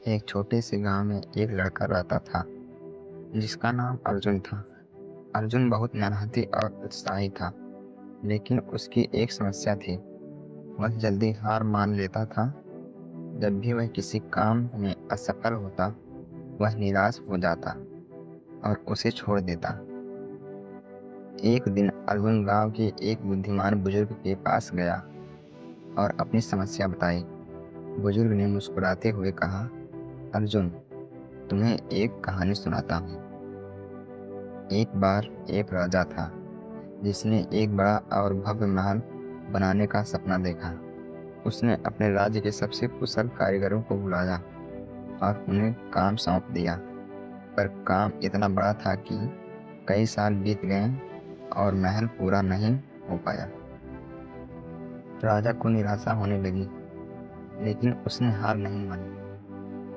एक छोटे से गांव में एक लड़का रहता था जिसका नाम अर्जुन था। अर्जुन बहुत मेहनती और उत्साही था, लेकिन उसकी एक समस्या थी। वह जल्दी हार मान लेता था। जब भी वह किसी काम में असफल होता, वह निराश हो जाता और उसे छोड़ देता। एक दिन अर्जुन गांव के एक बुद्धिमान बुजुर्ग के पास गया और अपनी समस्या बताई। बुजुर्ग ने मुस्कुराते हुए कहा, अर्जुन, तुम्हें एक कहानी सुनाता हूँ। एक बार एक राजा था जिसने एक बड़ा और भव्य महल बनाने का सपना देखा। उसने अपने राज्य के सबसे कुशल कारीगरों को बुलाया और उन्हें काम सौंप दिया। पर काम इतना बड़ा था कि कई साल बीत गए और महल पूरा नहीं हो पाया। राजा को निराशा होने लगी, लेकिन उसने हार नहीं मानी।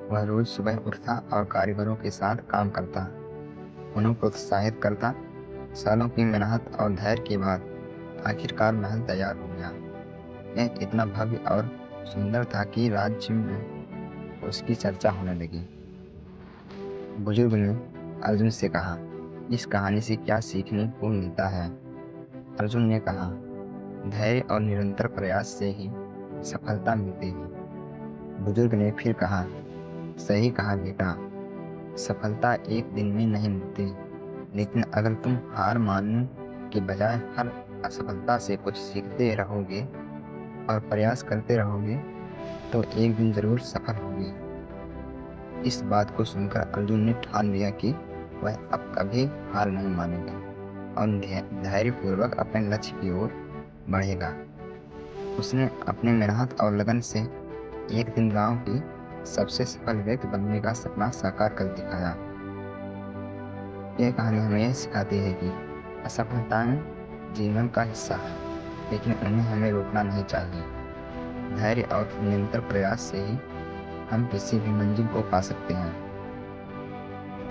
वह रोज सुबह उठता और कारीगरों के साथ काम करता, उन्हें प्रोत्साहित करता। सालों की मेहनत और धैर्य के बाद आखिरकार महल तैयार हो गया। यह इतना भव्य और सुंदर था कि राज्य में उसकी चर्चा होने लगी। बुजुर्ग ने अर्जुन से कहा, इस कहानी से क्या सीखने को मिलता है? अर्जुन ने कहा, धैर्य और निरंतर प्रयास से ही सफलता मिलती है। बुजुर्ग ने फिर कहा, सही कहा बेटा, सफलता एक दिन में नहीं मिलती, लेकिन अगर तुम हार मानने के बजाय हर असफलता से कुछ सीखते रहोगे और प्रयास करते रहोगे, तो एक दिन जरूर सफल होगे। इस बात को सुनकर अर्जुन ने ठान लिया कि वह अब कभी हार नहीं मानेगा और धैर्यपूर्वक अपने लक्ष्य की ओर बढ़ेगा। उसने अपने मेहनत और लगन से एक दिन गांव की सबसे सफल व्यक्ति बनने का सपना साकार कर दिखाया। यह कहानी हमें यह सिखाती है कि असफलताएं जीवन का हिस्सा है, लेकिन उन्हें हमें रोकना नहीं चाहिए। धैर्य और निरंतर प्रयास से ही हम किसी भी मंजिल को पा सकते हैं।